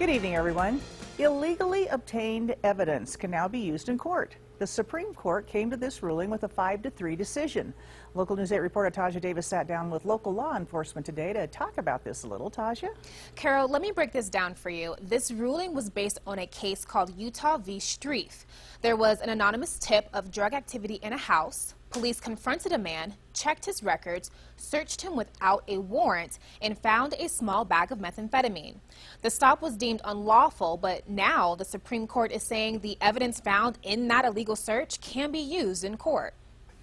Good evening, everyone. Illegally obtained evidence can now be used in court. The Supreme Court came to this ruling with a 5-3 decision. Local News 8 reporter Taja Davis sat down with local law enforcement today to talk about this a little. Taja? Carol, let me break this down for you. This ruling was based on a case called Utah v. Streif. There was an anonymous tip of drug activity in a house. Police confronted a man, checked his records, searched him without a warrant, and found a small bag of methamphetamine. The stop was deemed unlawful, but now the Supreme Court is saying the evidence found in that illegal search can be used in court.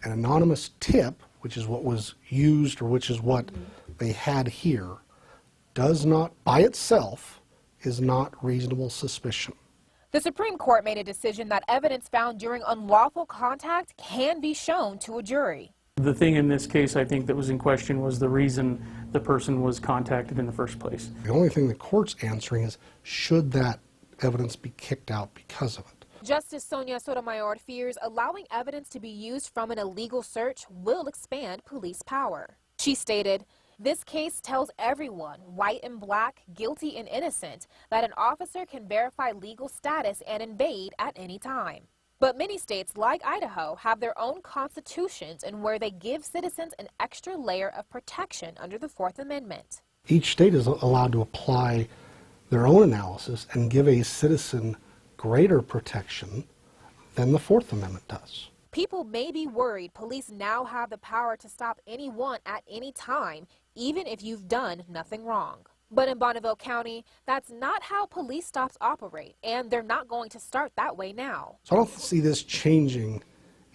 An anonymous tip, which is what was used or which is what they had here, does not, by itself, is not reasonable suspicion. The Supreme Court made a decision that evidence found during unlawful contact can be shown to a jury. The thing in this case, I think, that was in question was the reason the person was contacted in the first place. The only thing the court's answering is, should that evidence be kicked out because of it? Justice Sonia Sotomayor fears allowing evidence to be used from an illegal search will expand police power. She stated, "This case tells everyone, white and black, guilty and innocent, that an officer can verify legal status and invade at any time." But many states, like Idaho, have their own constitutions and where they give citizens an extra layer of protection under the Fourth Amendment. Each state is allowed to apply their own analysis and give a citizen greater protection than the Fourth Amendment does. People may be worried police now have the power to stop anyone at any time, even if you've done nothing wrong. But in Bonneville County, that's not how police stops operate, and they're not going to start that way now. So I don't see this changing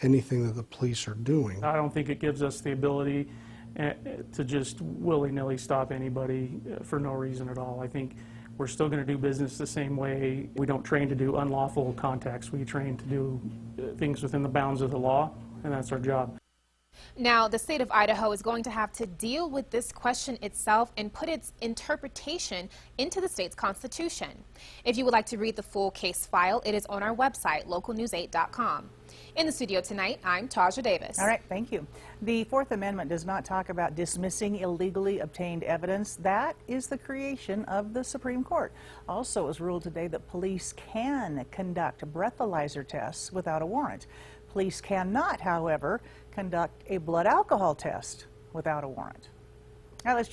anything that the police are doing. I don't think it gives us the ability to just willy-nilly stop anybody for no reason at all. I think we're still going to do business the same way. We don't train to do unlawful contacts. We train to do things within the bounds of the law, and that's our job. Now, the state of Idaho is going to have to deal with this question itself and put its interpretation into the state's constitution. If you would like to read the full case file, it is on our website, localnews8.com. In the studio tonight, I'm Taja Davis. All right, thank you. The Fourth Amendment does not talk about dismissing illegally obtained evidence. That is the creation of the Supreme Court. Also, it was ruled today that police can conduct breathalyzer tests without a warrant. Police cannot, however, conduct a blood alcohol test without a warrant. Now let's check